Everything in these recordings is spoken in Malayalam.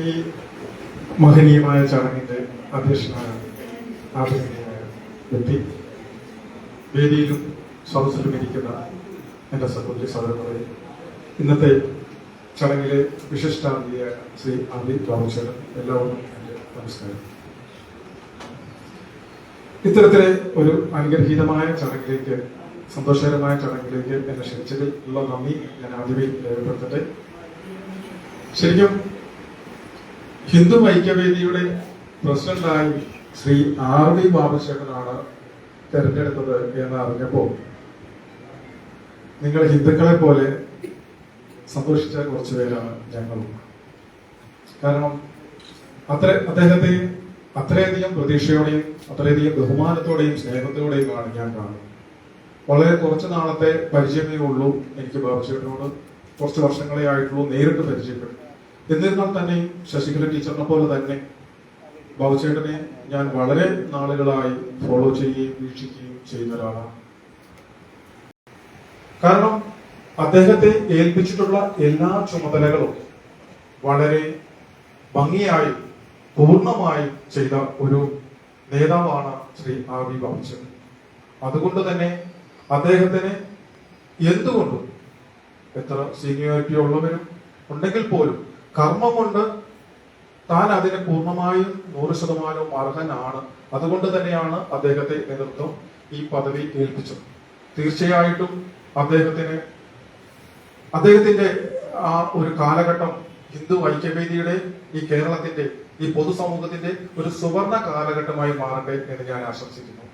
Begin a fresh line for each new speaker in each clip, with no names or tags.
ഈ മഹനീയമായ ചടങ്ങിന്റെ അധ്യക്ഷനായ ആദരണീയനായ വ്യക്തി, വേദിയിലും സദസ്സിലും ഇരിക്കുന്ന എന്റെ സഹോദരി സഹോദരങ്ങളെ, ഇന്നത്തെ ചടങ്ങിലെ വിശിഷ്ടാതിഥിയായ ശ്രീ ആദി രാമചന്ദ്രൻ, എല്ലാവർക്കും എന്റെ നമസ്കാരം. ഇത്തരത്തിലെ ഒരു അനുഗ്രഹീതമായ ചടങ്ങിലേക്ക്, സന്തോഷകരമായ ചടങ്ങിലേക്ക് എന്നെ ക്ഷണിച്ചതിൽ ഉള്ള നന്ദി ഞാൻ ആദ്യമേ രേഖപ്പെടുത്തട്ടെ. ശരിക്കും ഹിന്ദു ഐക്യവേദിയുടെ പ്രസിഡന്റായി ശ്രീ ആർ വി ബാബുശേഖരനാണ് തെരഞ്ഞെടുത്തത് എന്ന് അറിഞ്ഞപ്പോൾ നിങ്ങൾ ഹിന്ദുക്കളെ പോലെ സന്തോഷിച്ച കുറച്ചു പേരാണ് ഞങ്ങളും. കാരണം അദ്ദേഹത്തെ അത്രയധികം പ്രതീക്ഷയോടെയും അത്രയധികം ബഹുമാനത്തോടെയും സ്നേഹത്തോടെയുമാണ് ഞാൻ കാണുന്നത്. വളരെ കുറച്ചു നാളത്തെ പരിചയമേ ഉള്ളൂ എനിക്ക് ബാബുശേഖരനോട്, കുറച്ച് വർഷങ്ങളെ ആയിട്ടുള്ളൂ നേരിട്ട് പരിചയപ്പെട്ടു. എന്നിരുന്നാൽ തന്നെയും ശശികല ടീച്ചറിനെ പോലെ തന്നെ ബാബുചേട്ടനെ ഞാൻ വളരെ നാളുകളായി ഫോളോ ചെയ്യുകയും വീക്ഷിക്കുകയും ചെയ്യുന്ന ഒരാളാണ്. കാരണം അദ്ദേഹത്തെ ഏൽപ്പിച്ചിട്ടുള്ള എല്ലാ ചുമതലകളും വളരെ ഭംഗിയായും പൂർണ്ണമായും ചെയ്ത ഒരു നേതാവാണ് ശ്രീ ആർ വി ബാബുചേട്ടൻ. അതുകൊണ്ട് തന്നെ അദ്ദേഹത്തിന് എന്തുകൊണ്ടും എത്ര സീനിയോറിറ്റി ഉള്ളവരും ഉണ്ടെങ്കിൽ പോലും കർമ്മം കൊണ്ട് താൻ അതിന് പൂർണ്ണമായും 100% അർഹനാണ്. അതുകൊണ്ട് തന്നെയാണ് അദ്ദേഹത്തെ നേതൃത്വം ഈ പദവി ഏൽപ്പിച്ചത്. തീർച്ചയായിട്ടും അദ്ദേഹത്തിന്റെ ആ ഒരു കാലഘട്ടം ഹിന്ദു ഐക്യവേദിയുടെ, ഈ കേരളത്തിന്റെ, ഈ പൊതുസമൂഹത്തിന്റെ ഒരു സുവർണ കാലഘട്ടമായി മാറട്ടെ എന്ന് ഞാൻ ആശംസിക്കുന്നു.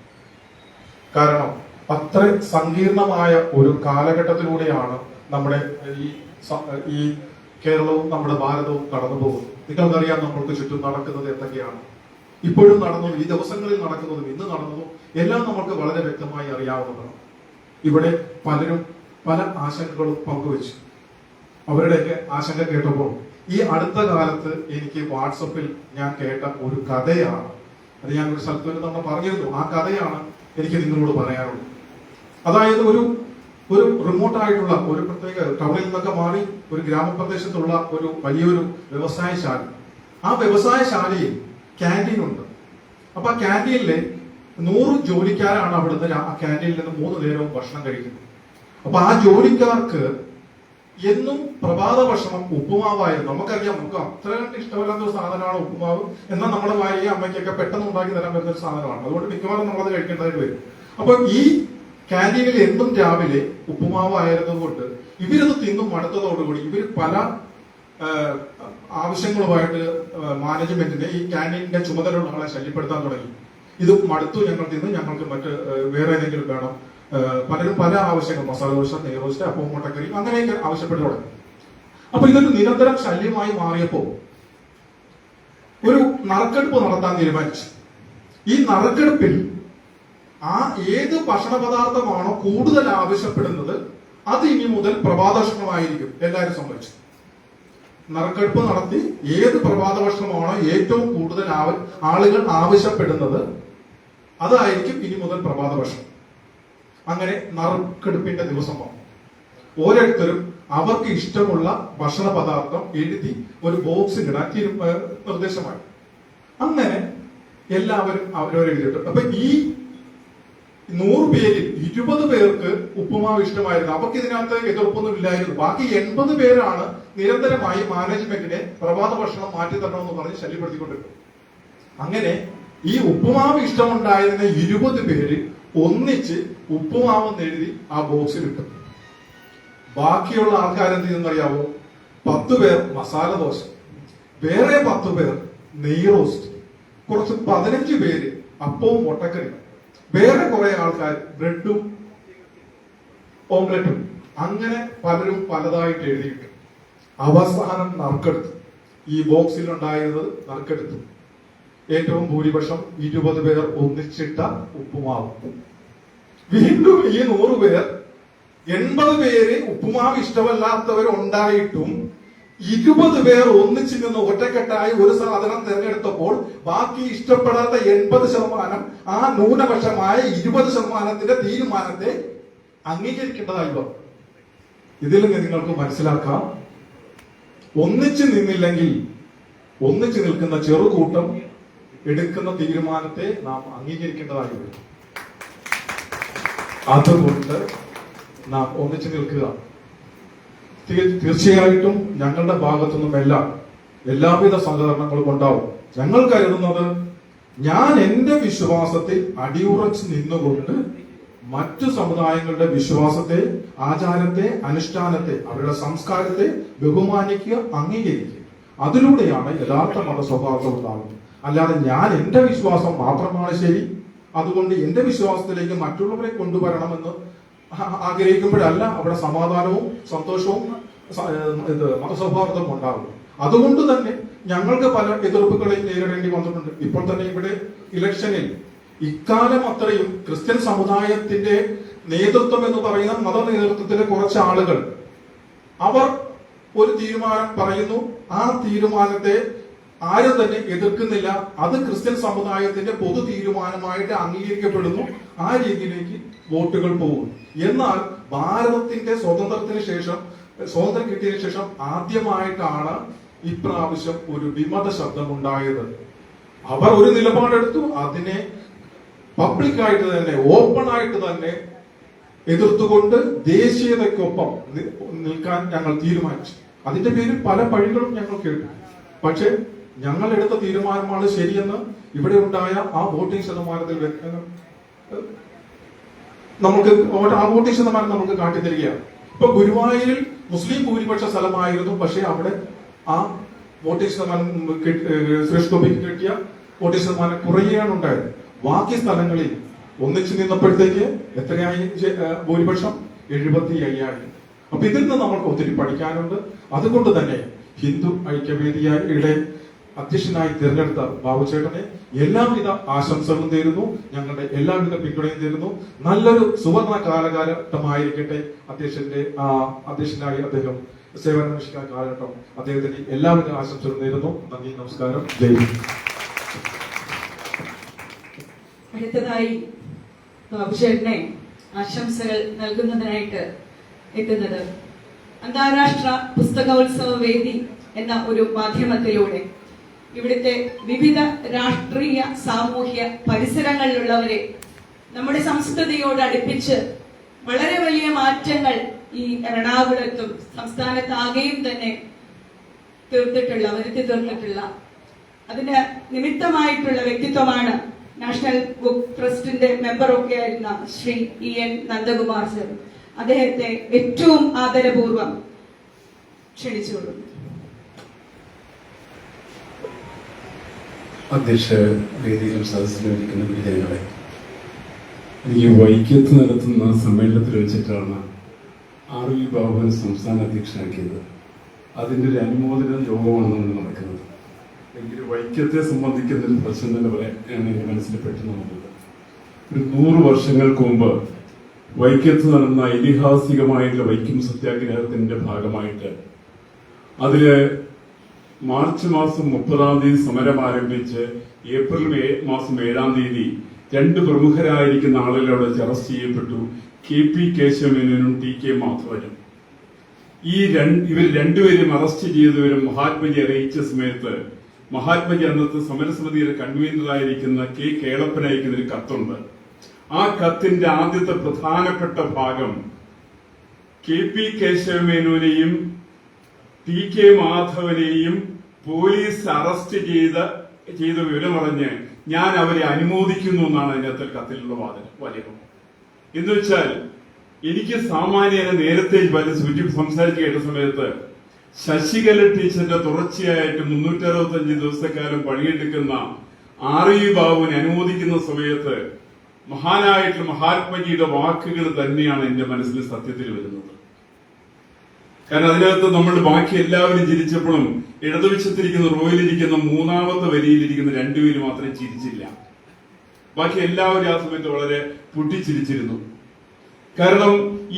കാരണം അത്ര സങ്കീർണമായ ഒരു കാലഘട്ടത്തിലൂടെയാണ് നമ്മുടെ ഈ കേരളവും നമ്മുടെ ഭാരതവും കടന്നു പോകുന്നു. നിങ്ങൾക്കറിയാം നമ്മൾക്ക് ചുറ്റും നടക്കുന്നത് എന്തൊക്കെയാണ്. ഇപ്പോഴും നടന്നതും ഈ ദിവസങ്ങളിൽ നടക്കുന്നതും ഇന്ന് നടന്നതും എല്ലാം നമ്മൾക്ക് വളരെ വ്യക്തമായി അറിയാവുന്നതാണ്. ഇവിടെ പലരും പല ആശങ്കകളും പങ്കുവച്ചു. അവരുടെയൊക്കെ ആശങ്ക കേട്ടപ്പോൾ ഈ അടുത്ത കാലത്ത് എനിക്ക് വാട്സപ്പിൽ ഞാൻ കേട്ട ഒരു കഥയാണ്, അത് ഞാൻ ഒരു സ്ഥലത്ത് തന്നെ നമ്മൾ പറഞ്ഞിരുന്നു, ആ കഥയാണ് എനിക്ക് നിങ്ങളോട് പറയാനുള്ളത്. അതായത് ഒരു റിമോട്ടായിട്ടുള്ള ഒരു പ്രത്യേക ടൗണിൽ നിന്നൊക്കെ മാറി ഒരു ഗ്രാമപ്രദേശത്തുള്ള ഒരു വലിയൊരു വ്യവസായശാല. ആ വ്യവസായശാലയിൽ ക്യാൻറ്റീൻ ഉണ്ട്. അപ്പൊ ആ ക്യാൻറ്റീനിലെ 100 ജോലിക്കാരാണ് അവിടുന്ന് ആ ക്യാൻറ്റീനിൽ നിന്ന് 3 നേരവും ഭക്ഷണം കഴിക്കുന്നത്. അപ്പൊ ആ ജോലിക്കാർക്ക് എന്നും പ്രഭാത ഭക്ഷണം ഉപ്പുമാവായിരുന്നു. നമുക്കറിയാം, നമുക്ക് അത്ര കണ്ട് ഇഷ്ടമല്ലാത്ത ഒരു സാധനമാണ് ഉപ്പുമാവ്. എന്നാൽ നമ്മുടെ ഭാര്യയും അമ്മയ്ക്കൊക്കെ പെട്ടെന്ന് ഉണ്ടാക്കി തരാൻ പറ്റുന്ന ഒരു സാധനമാണ്. അതുകൊണ്ട് മിക്കവാറും നമ്മളത് കഴിക്കേണ്ടതായിട്ട് വരും. അപ്പൊ ഈ ക്യാൻറ്റീനിൽ എന്നും രാവിലെ ഉപ്പുമാവ് ആയിരുന്നതുകൊണ്ട് ഇവരത് തിന്നും മടുത്തതോടുകൂടി ഇവർ പല ആവശ്യങ്ങളുമായിട്ട് മാനേജ്മെന്റിനെ, ഈ ക്യാൻറ്റീനിന്റെ ചുമതലയുള്ള ആളെ ശല്യപ്പെടുത്താൻ തുടങ്ങി. ഇത് മടുത്തു, ഞങ്ങൾ തിന്ന്, ഞങ്ങൾക്ക് മറ്റ് വേറെ ഏതെങ്കിലും വേണം. പലരും പല ആവശ്യങ്ങൾ, മസാല ദോശ, നെയ്റോസ്റ്റ്, അപ്പം, മുട്ടക്കറി, അങ്ങനെയൊക്കെ ആവശ്യപ്പെട്ടു തുടങ്ങി. അപ്പൊ ഇതൊരു നിരന്തരം ശല്യമായി മാറിയപ്പോ ഒരു നറുക്കെടുപ്പ് നടത്താൻ തീരുമാനിച്ചു. ഈ നറുക്കെടുപ്പിൽ ഏത് ഭക്ഷണ പദാർത്ഥമാണോ കൂടുതൽ ആവശ്യപ്പെടുന്നത് അത് ഇനി മുതൽ പ്രഭാത ഭക്ഷണമായിരിക്കും. എല്ലാവരും സമ്മതിച്ചു. നറുക്കെടുപ്പ് നടത്തി ഏത് പ്രഭാത ഭക്ഷണമാണോ ഏറ്റവും കൂടുതൽ ആളുകൾ ആവശ്യപ്പെടുന്നത് അതായിരിക്കും ഇനി മുതൽ പ്രഭാത ഭക്ഷണം. അങ്ങനെ നറുക്കെടുപ്പിന്റെ ദിവസം വന്നു. ഓരോരുത്തരും അവർക്ക് ഇഷ്ടമുള്ള ഭക്ഷണ പദാർത്ഥം എഴുതി ഒരു ബോക്സിൽ ഇടാൻ നിർദ്ദേശമായി. അങ്ങനെ എല്ലാവരും അവരവരെഴുതിയിട്ട്, അപ്പൊ ഈ 100 പേരിൽ 20 പേർക്ക് ഉപ്പുമാവ് ഇഷ്ടമായിരുന്നു. അവർക്ക് ഇതിനകത്ത് എതിർപ്പൊന്നും ഇല്ലായിരുന്നു. ബാക്കി 80 പേരാണ് നിരന്തരമായി മാനേജ്മെന്റിനെ പ്രഭാത ഭക്ഷണം മാറ്റി തരണമെന്ന് പറഞ്ഞ് ശല്യപ്പെടുത്തിക്കൊണ്ടിരുന്നത്. അങ്ങനെ ഈ ഉപ്പുമാവ് ഇഷ്ടമുണ്ടായിരുന്ന 20 പേര് ഒന്നിച്ച് ഉപ്പുമാവ് എഴുതി ആ ബോക്സിൽ ഇട്ടു. ബാക്കിയുള്ള ആൾക്കാരെന്ത് ചെയ്യുന്നറിയാവോ? 10 പേർ മസാല ദോശ, വേറെ 10 പേർ നെയ് റോസ്റ്റ്, കുറച്ച് 15 പേര് അപ്പവും മുട്ടക്കറി, വേറെ കുറെ ആൾക്കാർ ബ്രെഡും ഓംലെറ്റും, അങ്ങനെ പലരും പലതായിട്ട് എഴുതിയിട്ട് അവസാനം നറുക്കെടുത്തു. ഈ ബോക്സിൽ ഉണ്ടായിരുന്നത് നറുക്കെടുത്തു. ഏറ്റവും ഭൂരിപക്ഷം 20 പേർ ഒന്നിച്ചിട്ട ഉപ്പുമാവ്. വീണ്ടും ഈ 100 പേർ, 80 പേര് ഉപ്പുമാവ് ഇഷ്ടമല്ലാത്തവരുണ്ടായിട്ടും 20 പേർ ഒന്നിച്ചു നിന്ന് ഒറ്റക്കെട്ടായി ഒരു സാധനം തിരഞ്ഞെടുത്തപ്പോൾ ബാക്കി ഇഷ്ടപ്പെടാത്ത 80% ആ ന്യൂനപക്ഷമായ 20%ത്തിന്റെ തീരുമാനത്തെ അംഗീകരിക്കേണ്ടതായി വന്നു. ഇതിൽ നിങ്ങൾക്ക് മനസ്സിലാക്കാം, ഒന്നിച്ചു നിന്നില്ലെങ്കിൽ ഒന്നിച്ചു നിൽക്കുന്ന ചെറുകൂട്ടം എടുക്കുന്ന തീരുമാനത്തെ നാം അംഗീകരിക്കേണ്ടതായി വരും. അതുകൊണ്ട് നാം ഒന്നിച്ചു നിൽക്കുക. തീർച്ചയായിട്ടും ഞങ്ങളുടെ ഭാഗത്തുനിന്നും എല്ലാവിധ സഹകരണങ്ങളും ഉണ്ടാവും. ഞങ്ങൾ കരുതുന്നത് ഞാൻ എന്റെ വിശ്വാസത്തിൽ അടിയുറച്ച് നിന്നുകൊണ്ട് മറ്റു സമുദായങ്ങളുടെ വിശ്വാസത്തെ, ആചാരത്തെ, അനുഷ്ഠാനത്തെ, അവരുടെ സംസ്കാരത്തെ ബഹുമാനിക്കുക, അംഗീകരിക്കുക. അതിലൂടെയാണ് യഥാർത്ഥ മതസൗഹാർദ്ദം ഉണ്ടാകുന്നത്. അല്ലാതെ ഞാൻ എന്റെ വിശ്വാസം മാത്രമാണ് ശരി, അതുകൊണ്ട് എന്റെ വിശ്വാസത്തിലേക്ക് മറ്റുള്ളവരെ കൊണ്ടുവരണമെന്ന് ആഗ്രഹിക്കുമ്പോഴല്ല അവിടെ സമാധാനവും സന്തോഷവും മതസൗഹാർദ്ദവും ഉണ്ടാകും. അതുകൊണ്ട് തന്നെ ഞങ്ങൾക്ക് പല എതിർപ്പുകളെയും നേരിടേണ്ടി വന്നിട്ടുണ്ട്. ഇപ്പോൾ തന്നെ ഇവിടെ ഇലക്ഷനിൽ ഇക്കാലം അത്രയും ക്രിസ്ത്യൻ സമുദായത്തിന്റെ നേതൃത്വം എന്ന് പറയുന്ന മത നേതൃത്വത്തിലെ കുറച്ച് ആളുകൾ അവർ ഒരു തീരുമാനം പറയുന്നു, ആ തീരുമാനത്തെ ആരും തന്നെ എതിർക്കുന്നില്ല, അത് ക്രിസ്ത്യൻ സമുദായത്തിന്റെ പൊതു തീരുമാനമായിട്ട് അംഗീകരിക്കപ്പെടുന്നു, ആ രീതിയിലേക്ക് വോട്ടുകൾ പോകും. എന്നാൽ ഭാരതത്തിന്റെ സ്വാതന്ത്ര്യം കിട്ടിയതിനു ശേഷം ആദ്യമായിട്ടാണ് ഇപ്രാവശ്യം ഒരു വിമത ശബ്ദം ഉണ്ടായത്. അവർ ഒരു നിലപാടെടുത്തു, അതിനെ പബ്ലിക്കായിട്ട് തന്നെ, ഓപ്പൺ ആയിട്ട് തന്നെ എതിർത്തുകൊണ്ട് ദേശീയതയ്ക്കൊപ്പം നിൽക്കാൻ ഞങ്ങൾ തീരുമാനിച്ചു. അതിന്റെ പേരിൽ പല പഴികളും ഞങ്ങൾ കേട്ടു. പക്ഷെ ഞങ്ങൾ എടുത്ത തീരുമാനമാണ് ശരിയെന്ന് ഇവിടെ ഉണ്ടായ ആ വോട്ടിംഗ് ശതമാനത്തിൽ നമുക്ക് കാട്ടിത്തരികയാണ്. ഇപ്പൊ ഗുരുവായൂരിൽ മുസ്ലിം ഭൂരിപക്ഷ സ്ഥലമായിരുന്നു, പക്ഷെ അവിടെ ആ വോട്ടിംഗ് ശതമാനം സുരേഷ് ഗോപിക്ക് കിട്ടിയ വോട്ടിംഗ് ശതമാനം കുറയുകയാണ് ഉണ്ടായത്. ബാക്കി സ്ഥലങ്ങളിൽ ഒന്നിച്ചു നിന്നപ്പോഴത്തേക്ക് എത്രയായി ഭൂരിപക്ഷം? 75,000. അപ്പൊ ഇതിൽ നിന്ന് നമ്മൾക്ക് ഒത്തിരി പഠിക്കാനുണ്ട്. അതുകൊണ്ട് തന്നെ ഹിന്ദു ഐക്യവേദിയുടെ അധ്യക്ഷനായി തിരഞ്ഞെടുത്ത ബാബുചേട്ടനെ എല്ലാവിധ ആശംസകളും തരുന്നു, ഞങ്ങളുടെ എല്ലാവിധ പിന്തുണയും തരുന്നു. നല്ലൊരു സുവർണ കാലഘട്ടമായിരിക്കട്ടെ അധ്യക്ഷനായി അദ്ദേഹം സേവനമനുഷ്ഠിക്കുന്ന കാലഘട്ടം. അദ്ദേഹത്തിന് എല്ലാവിധ ആശംസകളും നേരുന്നു. നന്ദി, നമസ്കാരം, ജയ് ഹിന്ദ്.
അടുത്തതായി ബാബുചേട്ടനെ ആശംസകൾ നൽകുന്നതിനായിട്ട് എത്തുന്നത് അന്താരാഷ്ട്ര പുസ്തകോത്സവ വേദി എന്ന ഒരു മാധ്യമത്തിലൂടെ ഇവിടുത്തെ വിവിധ രാഷ്ട്രീയ, സാമൂഹ്യ പരിസരങ്ങളിലുള്ളവരെ നമ്മുടെ സംസ്കൃതിയോട് അടുപ്പിച്ച് വളരെ വലിയ മാറ്റങ്ങൾ ഈ എറണാകുളത്തും സംസ്ഥാനത്താകെയും തന്നെ വരുത്തി തീർന്നിട്ടുള്ള അതിന് നിമിത്തമായിട്ടുള്ള വ്യക്തിത്വമാണ് നാഷണൽ ബുക്ക് ട്രസ്റ്റിന്റെ മെമ്പറൊക്കെ ആയിരുന്ന ശ്രീ EN നന്ദകുമാർ സർ. അദ്ദേഹത്തെ ഏറ്റവും ആദരപൂർവ്വം ക്ഷണിച്ചുകൊള്ളുന്നു.
അധ്യക്ഷ വേദിയിലും സദസ്സിലും ഇരിക്കുന്ന ഗുരുജനങ്ങളെ, എനിക്ക് വൈക്കത്ത് നടത്തുന്ന സമ്മേളനത്തിൽ വെച്ചിട്ടാണ് RV ബാബുവിനെ സംസ്ഥാന അധ്യക്ഷനാക്കിയത്. അതിൻ്റെ ഒരു അനുമോദന യോഗമാണ് നമ്മൾ നടക്കുന്നത്. എങ്കിൽ വൈക്കത്തെ സംബന്ധിക്കുന്ന ഒരു പ്രശ്നം തന്നെ പറയാനാണ് എൻ്റെ മനസ്സിൽ പെട്ടെന്ന് വന്നത്. ഒരു 100 വർഷങ്ങൾക്ക് മുമ്പ് വൈക്കത്ത് നടന്ന ഐതിഹാസികമായിട്ടുള്ള വൈക്കം സത്യാഗ്രഹത്തിന്റെ ഭാഗമായിട്ട് അതില് മാർച്ച് മാസം 30-ാം തീയതി സമരം ആരംഭിച്ച് ഏപ്രിൽ മാസം 7-ാം തീയതി 2 പ്രമുഖരായിരിക്കുന്ന ആളുകളോട് അറസ്റ്റ് ചെയ്യപ്പെട്ടു. KP കേശവമേനോനും TK മാധവനും. ഇവർ രണ്ടുപേരും അറസ്റ്റ് ചെയ്തവരും മഹാത്മജി അറിയിച്ച സമയത്ത് മഹാത്മജി അന്നത്തെ സമരസമിതിയുടെ കൺവീനറായിരിക്കുന്ന K കേളപ്പൻ അയക്കുന്ന ഒരു കത്തുണ്ട്. ആ കത്തിന്റെ ആദ്യത്തെ പ്രധാനപ്പെട്ട ഭാഗം KP കേശവമേനോനെയും TK മാധവനെയും പോലീസ് അറസ്റ്റ് ചെയ്ത വിവരമറിഞ്ഞ് ഞാൻ അവരെ അനുമോദിക്കുന്നു എന്നാണ് അതിനകത്ത് കത്തിലുള്ള വാചകം. എന്ന് വെച്ചാൽ എനിക്ക് സാമാന്യന നേരത്തെ സംസാരിച്ച് കേട്ട സമയത്ത് ശശികല ടീച്ചറിന്റെ തുടർച്ചയായിട്ട് 365 ദിവസക്കാലം പണിയെടുക്കുന്ന RV ബാബുവിനെ അനുമോദിക്കുന്ന സമയത്ത് മഹാനായിട്ടുള്ള മഹാത്മജിയുടെ വാക്കുകൾ തന്നെയാണ് എന്റെ മനസ്സിൽ സത്യത്തിൽ വരുന്നത്. കാരണം അതിനകത്ത് നമ്മൾ ബാക്കി എല്ലാവരും ചിരിച്ചപ്പോഴും ഇടതുവശത്തിരിക്കുന്ന റോയിലിരിക്കുന്ന 3ാമത്തെ വരിയിലിരിക്കുന്ന 2 പേര് മാത്രമേ ചിരിച്ചില്ല. ബാക്കി എല്ലാവരും ആ സമയത്ത് വളരെ പൊട്ടിച്ചിരിച്ചിരുന്നു. കാരണം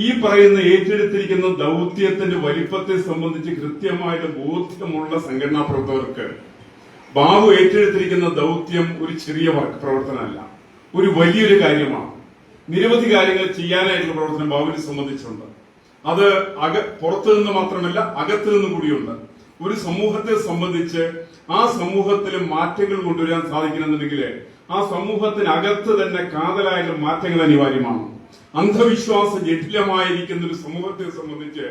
ഈ പറയുന്ന ഏറ്റെടുത്തിരിക്കുന്ന ദൗത്യത്തിന്റെ വലിപ്പത്തെ സംബന്ധിച്ച് കൃത്യമായിട്ട് ബോധ്യമുള്ള സംഘടനാ പ്രവർത്തകർക്ക് ബാബു ഏറ്റെടുത്തിരിക്കുന്ന ദൗത്യം ഒരു ചെറിയ പ്രവർത്തനമല്ല, ഒരു വലിയൊരു കാര്യമാണ്. നിരവധി കാര്യങ്ങൾ ചെയ്യാനായിട്ടുള്ള പ്രവർത്തനം ബാബുവിനെ സംബന്ധിച്ചുണ്ട്. അത് പുറത്തു നിന്ന് മാത്രമല്ല, അകത്തു നിന്ന് കൂടിയുണ്ട്. ഒരു സമൂഹത്തെ സംബന്ധിച്ച് ആ സമൂഹത്തിൽ മാറ്റങ്ങൾ കൊണ്ടുവരാൻ സാധിക്കണമെന്നുണ്ടെങ്കിൽ ആ സമൂഹത്തിനകത്ത് തന്നെ കാതലായ മാറ്റങ്ങൾ അനിവാര്യമാണ്. അന്ധവിശ്വാസം ജടിലമായിരിക്കുന്ന ഒരു സമൂഹത്തെ സംബന്ധിച്ച്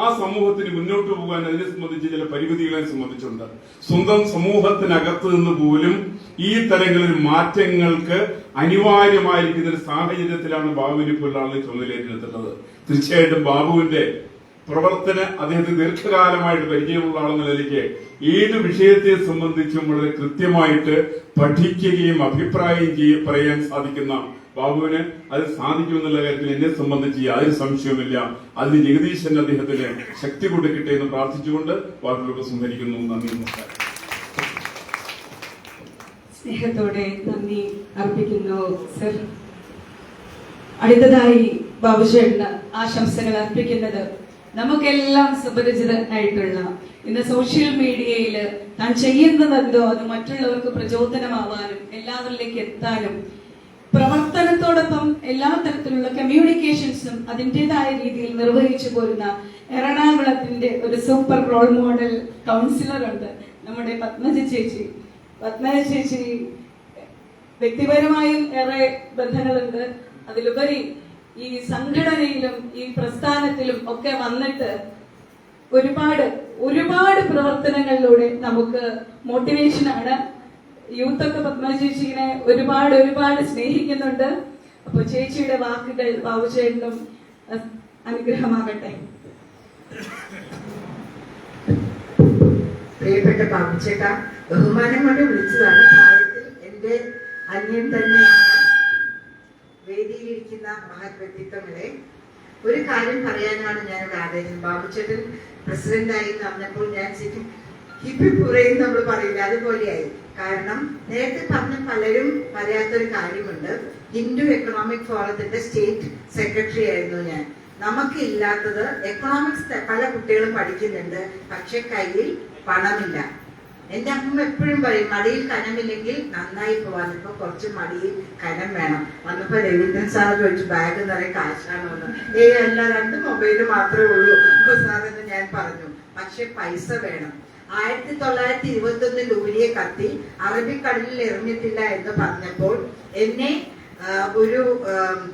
ആ സമൂഹത്തിന് മുന്നോട്ട് പോകാൻ അതിനെ സംബന്ധിച്ച് ചില പരിമിതികളെ സംബന്ധിച്ചുണ്ട്. സ്വന്തം സമൂഹത്തിനകത്ത് നിന്ന് പോലും ഈ തരങ്ങളിൽ മാറ്റങ്ങൾക്ക് അനിവാര്യമായിരിക്കുന്ന ഒരു സാഹചര്യത്തിലാണ് ബാബുവിനെ പോലുള്ള ആളുകൾ ചുമതലയേറ്റെടുത്തിട്ടുള്ളത്. തീർച്ചയായിട്ടും ബാബുവിന്റെ അദ്ദേഹത്തിന് ദീർഘകാലമായിട്ട് പരിചയമുള്ള ആളെന്ന നിലയ്ക്ക് ഏത് വിഷയത്തെ സംബന്ധിച്ചും വളരെ കൃത്യമായിട്ട് പഠിക്കുകയും അഭിപ്രായം പറയാൻ സാധിക്കുന്ന ബാബുവിന് അത് സാധിക്കുമെന്നുള്ള കാര്യത്തിൽ എന്നെ സംബന്ധിച്ച് യാതൊരു സംശയവുമില്ല. അതിന് ജഗദീശൻ അദ്ദേഹത്തിന് ശക്തി കൊടുക്കട്ടെ എന്ന് പ്രാർത്ഥിച്ചുകൊണ്ട് വാക്കുകളൊക്കെ സംഹരിക്കുന്നു. നന്ദി, നമസ്കാരം.
സ്നേഹത്തോടെ നന്ദി അർപ്പിക്കുന്നു സർ. അടുത്തതായി ബാബുചേട്ടന് ആശംസകൾ അർപ്പിക്കുന്നത് നമുക്കെല്ലാം സുപരിചിതനായിട്ടുള്ള ഇന്ന് സോഷ്യൽ മീഡിയയിൽ താൻ ചെയ്യുന്നതെന്തോ അത് മറ്റുള്ളവർക്ക് പ്രചോദനമാവാനും എല്ലാവരിലേക്ക് എത്താനും പ്രവർത്തനത്തോടൊപ്പം എല്ലാ തരത്തിലുള്ള കമ്മ്യൂണിക്കേഷൻസും അതിൻ്റെതായ രീതിയിൽ നിർവഹിച്ചു പോരുന്ന എറണാകുളത്തിന്റെ ഒരു സൂപ്പർ റോൾ മോഡൽ കൗൺസിലർ ഉണ്ട്, നമ്മുടെ പത്മജ ചേച്ചി. പത്മജ ചേച്ചി വ്യക്തിപരമായും ഏറെ ബന്ധങ്ങളുണ്ട്. അതിലുപരി ഈ സംഘടനയിലും ഈ പ്രസ്ഥാനത്തിലും ഒക്കെ വന്നിട്ട് ഒരുപാട് പ്രവർത്തനങ്ങളിലൂടെ നമുക്ക് മോട്ടിവേഷനാണ്. യൂത്തൊക്കെ പത്മജ ചേച്ചിനെ ഒരുപാട് സ്നേഹിക്കുന്നുണ്ട്. അപ്പൊ ചേച്ചിയുടെ വാക്കുകൾ ബാബുചേട്ടനും അനുഗ്രഹമാകട്ടെ.
പ്രിയപ്പെട്ട ബാബുചേട്ട, ബഹുമാനം കൊണ്ട് വിളിച്ചതാണ്. പ്രായത്തിൽ എന്റെ അന്യൻ തന്നെയാണ്. വേദിയിലിരിക്കുന്ന മഹത് വ്യക്തിത്വങ്ങളെ ഒരു കാര്യം പറയാനാണ് ഞാനിവിടെ ആഗ്രഹിക്കുന്നത്. ബാബുചേട്ടൻ പ്രസിഡന്റായി നടന്നപ്പോൾ ഞാൻ ശരിക്കും ഹിപ്പിപ്പുറയും നമ്മൾ പറയില്ല, അതുപോലെയായി. കാരണം നേരത്തെ പറഞ്ഞ പലരും പറയാത്തൊരു കാര്യമുണ്ട്. ഹിന്ദു എക്കണോമിക് ഫോറത്തിന്റെ സ്റ്റേറ്റ് സെക്രട്ടറി ആയിരുന്നു ഞാൻ. നമുക്ക് ഇല്ലാത്തത് എക്കണോമിക്സ് പല കുട്ടികളും പഠിക്കുന്നുണ്ട്, പക്ഷെ കയ്യിൽ പണമില്ല. എന്റെ അമ്മ എപ്പോഴും പറയും, മടിയിൽ കനമില്ലെങ്കിൽ നന്നായി പോവാൻ. ഇപ്പൊ കുറച്ച് മടിയിൽ കനം വേണം. വന്നപ്പോ രവീന്ദ്രൻ സാർ ചോദിച്ചു, ബാഗ് നിറയെ കാശാണോ എന്ന്. അല്ല, 2 മൊബൈല് മാത്രമേ ഉള്ളൂ സാറെന്ന് ഞാൻ പറഞ്ഞു. പക്ഷെ പൈസ വേണം. 1921 ലൂരിയെ കത്തി അറബിക്കടലിൽ എറിഞ്ഞിട്ടില്ല എന്ന് പറഞ്ഞപ്പോൾ എന്നെ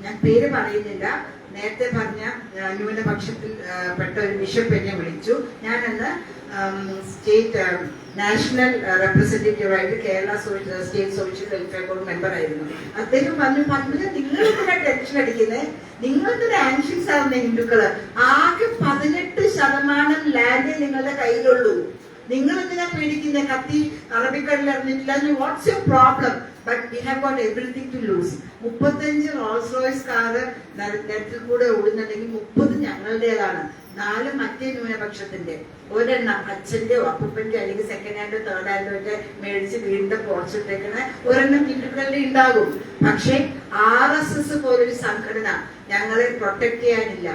ഞാൻ പേര് പറയുന്നില്ല, നേരത്തെ പറഞ്ഞ ന്യൂനപക്ഷത്തിൽ പെട്ട ഒരു ബിഷപ്പ് എന്നെ വിളിച്ചു. ഞാനന്ന് സ്റ്റേറ്റ് നാഷണൽ റെപ്രസെന്റേറ്റീവായിട്ട് Kerala state social welfare board member ആയിരുന്നു. അദ്ദേഹം പറഞ്ഞു, നിങ്ങളിവിടെ ടെൻഷൻ അടിക്കുന്നത്, നിങ്ങൾക്കൊരു ആൻഷ്യസ് ആവുന്ന ഹിന്ദുക്കള്, ആകെ 18% ലാൻഡേ നിങ്ങളുടെ കയ്യിലുള്ളൂ. നിങ്ങൾ എന്തിനാ പേടിക്കുന്ന? കത്തി അറബിക്കടലിൽ അറിഞ്ഞിട്ടില്ല. What's your problem? But we have got everything to lose. 35 Rolls Royce car നിരത്തിൽ കൂടെ ഓടുന്നുണ്ടെങ്കിൽ 30 ഞങ്ങളുടേതാണ്, 4 മറ്റേ ന്യൂനപക്ഷത്തിന്റെ. ഒരെണ്ണം അച്ഛന്റെയോ അപ്പൂപ്പന്റെയോ അല്ലെങ്കിൽ സെക്കൻഡ് ഹാൻഡോ തേർഡ് ഹാൻഡോ ഒക്കെ മേടിച്ച് വീടിന്റെ പോർച്ചിട്ടേക്കുന്ന ഒരെണ്ണം ഹിന്ദുക്കളുടെ ഉണ്ടാകും. പക്ഷെ RSS പോലൊരു സംഘടന ഞങ്ങളെ പ്രൊട്ടക്ട് ചെയ്യാനില്ല.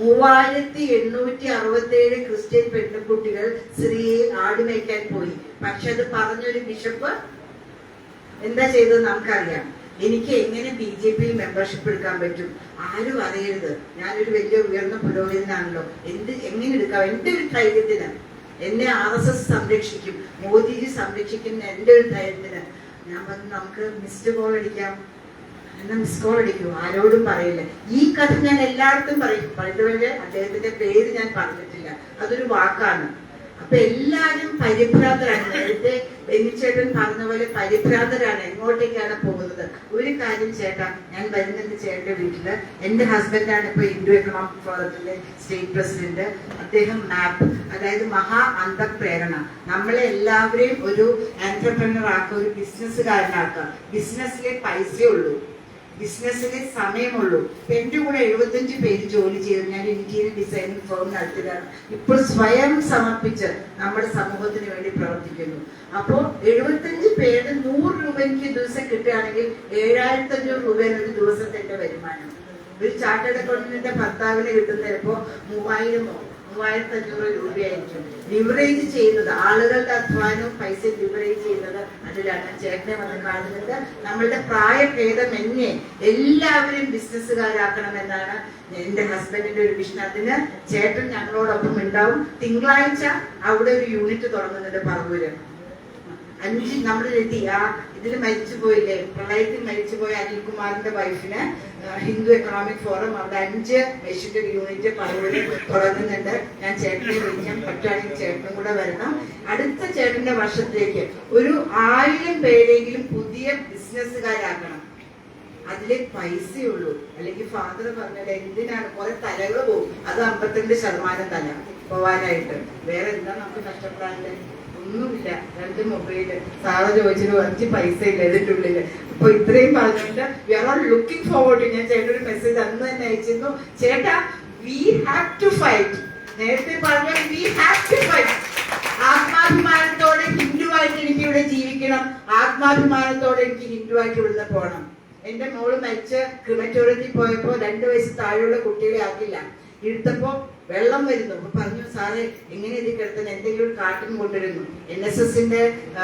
3867 ക്രിസ്ത്യൻ പെൺകുട്ടികൾ സ്ത്രീയെ ആടുമേക്കാൻ പോയി. പക്ഷെ അത് പറഞ്ഞൊരു ബിഷപ്പ് എന്താ ചെയ്തത് നമുക്കറിയാം. എനിക്ക് എങ്ങനെ BJP മെമ്പർഷിപ്പ് എടുക്കാൻ പറ്റും? ആരും അറിയരുത്. ഞാനൊരു വലിയ ഉയർന്ന പുരോഹിതനാണല്ലോ. എങ്ങനെ എടുക്കാം? എന്റെ ഒരു ധൈര്യത്തിന് എന്നെ RSS സംരക്ഷിക്കും, മോദിജി സംരക്ഷിക്കുന്ന എന്റെ ഒരു ധൈര്യത്തിന് ഞാൻ പറഞ്ഞു, നമുക്ക് മിസ്ഡ് കോൾ അടിക്കാം. എന്നാ മിസ് കോൾ അടിക്കൂ, ആരോടും പറയില്ല. ഈ കഥ ഞാൻ എല്ലായിടത്തും പറയും. പണ്ടുവരെ അദ്ദേഹത്തിന്റെ പേര് ഞാൻ പറഞ്ഞിട്ടില്ല, അതൊരു വാക്കാണ്. അപ്പൊ എല്ലാരും പരിഭ്രാന്തരാണ്. നേരത്തെ ബെന്നിച്ചേട്ടൻ പറഞ്ഞ പോലെ പരിഭ്രാന്തരാണ്. എങ്ങോട്ടേക്കാണ് പോകുന്നത്? ഒരു കാര്യം ചേട്ടാ, ഞാൻ വരുന്നുണ്ട് ചേട്ടന്റെ വീട്ടില്. എന്റെ ഹസ്ബൻഡാണ് ഇപ്പൊ ഹിന്ദു എക്കണോമിക് ഫോറത്തിന്റെ സ്റ്റേറ്റ് പ്രസിഡന്റ്. അദ്ദേഹം മാപ്പ്, അതായത് മഹാ അന്തപ്രേരണ, നമ്മളെ എല്ലാവരെയും ഒരു എന്റർപ്രനർ ആക്കുക, ഒരു ബിസിനസ്സുകാരനാക്കുക. ബിസിനസ്സിലെ പൈസയുള്ളൂ, ബിസിനസ്സിന് സമയമുള്ളൂ. എന്റെ കൂടെ 75 പേര് ജോലി ചെയ്തു. ഞാൻ ഇന്റീരിയർ ഡിസൈനിങ് ഫേം നടത്തുകയാണ്. ഇപ്പോൾ സ്വയം സമർപ്പിച്ച് നമ്മുടെ സമൂഹത്തിന് വേണ്ടി പ്രവർത്തിക്കുന്നു. അപ്പോ 75 പേര് 100 രൂപ എനിക്ക് ദിവസം കിട്ടുകയാണെങ്കിൽ 7500 രൂപയാണ് ഒരു ദിവസത്തെ എന്റെ വരുമാനം. ഒരു ചാർട്ടേഡ് അക്കൗണ്ടന്റിന്റെ ഭർത്താവിന് കിട്ടുന്ന ചിലപ്പോ 3000 3500 രൂപയായിരിക്കും. ലിവറേജ് ചെയ്യുന്നത്, ആളുകളുടെ അധ്വാനവും പൈസ ലിവറേജ് ചെയ്യുന്നത് അതിലാണ്. ചേട്ടനെ വന്ന് കാണുന്നത് നമ്മളുടെ പ്രായഭേദമന്യേ എല്ലാവരും ബിസിനസ്സുകാരാക്കണമെന്നാണ് എന്റെ ഹസ്ബൻഡിന്റെ ഒരു വിഷൻ. അതിന് ചേട്ടൻ ഞങ്ങളോടൊപ്പം ഉണ്ടാവും. തിങ്കളാഴ്ച അവിടെ ഒരു യൂണിറ്റ് തുടങ്ങുന്നുണ്ട് പറവൂര്. 5 നമ്മളിലെത്തി. ഇതിൽ മരിച്ചുപോയില്ലേ, പ്രളയത്തിൽ മരിച്ചുപോയ അനിൽകുമാറിന്റെ വൈഫിന് ഹിന്ദു എക്കണോമിക് ഫോറം അവിടെ 5 മെഷീന്റെ യൂണിറ്റ് പറവൂര് തുടങ്ങുന്നുണ്ട്. ഞാൻ ചേട്ടനെ വിളിക്കാൻ പറ്റുകയാണെങ്കിൽ ചേട്ടനും കൂടെ വരണം. അടുത്ത ചേട്ടന്റെ വർഷത്തേക്ക് ഒരു 1000 പേരെങ്കിലും പുതിയ ബിസിനസ്സുകാരാക്കണം. അതിലെ പൈസയുള്ളൂ. അല്ലെങ്കിൽ ഫാദർ പറഞ്ഞത് എന്തിനാണ് കുറെ തലകൾ പോകും, അത് 52% തല പോവാനായിട്ട്. വേറെ എന്താ നമുക്ക് കഷ്ടപ്പെടാണ്ട്? ഒന്നുമില്ല. 2 മൊബൈല്. സാറ് ചോദിച്ചൊരു 5 പൈസ ഇല്ല ഇതിന്റെ ഉള്ളില്. അപ്പൊ ഇത്രയും പറഞ്ഞിട്ട് we are all looking forward. ഞാൻ ചേട്ടൊരു മെസ്സേജ് അന്ന് തന്നെ അയച്ചിരുന്നു. ചേട്ടാ, വി ഹാവ് ടു ഫൈറ്റ്. നേരത്തെ പറഞ്ഞ വി ഹാവ് ടു ഫൈറ്റ്. ആത്മാഭിമാനത്തോടെ ഹിന്ദുവായിട്ട് എനിക്ക് ഇവിടെ ജീവിക്കണം. ആത്മാഭിമാനത്തോടെ എനിക്ക് ഹിന്ദുവായിട്ട് ഇവിടുന്ന് പോകണം. എന്റെ മോള് മരിച്ച് ക്രിമറ്റോറിയത്തിൽ പോയപ്പോ 2 വയസ്സ് താഴെയുള്ള കുട്ടികളെ ആക്കില്ല. എടുത്തപ്പോ വെള്ളം വരുന്നു. അപ്പൊ പറഞ്ഞു, സാറേ എങ്ങനെ ഇത് കിടത്തുന്നത്, എന്തെങ്കിലും ഒരു കാട്ടൻ കൊണ്ടുവരുന്നു. NSSന്റെ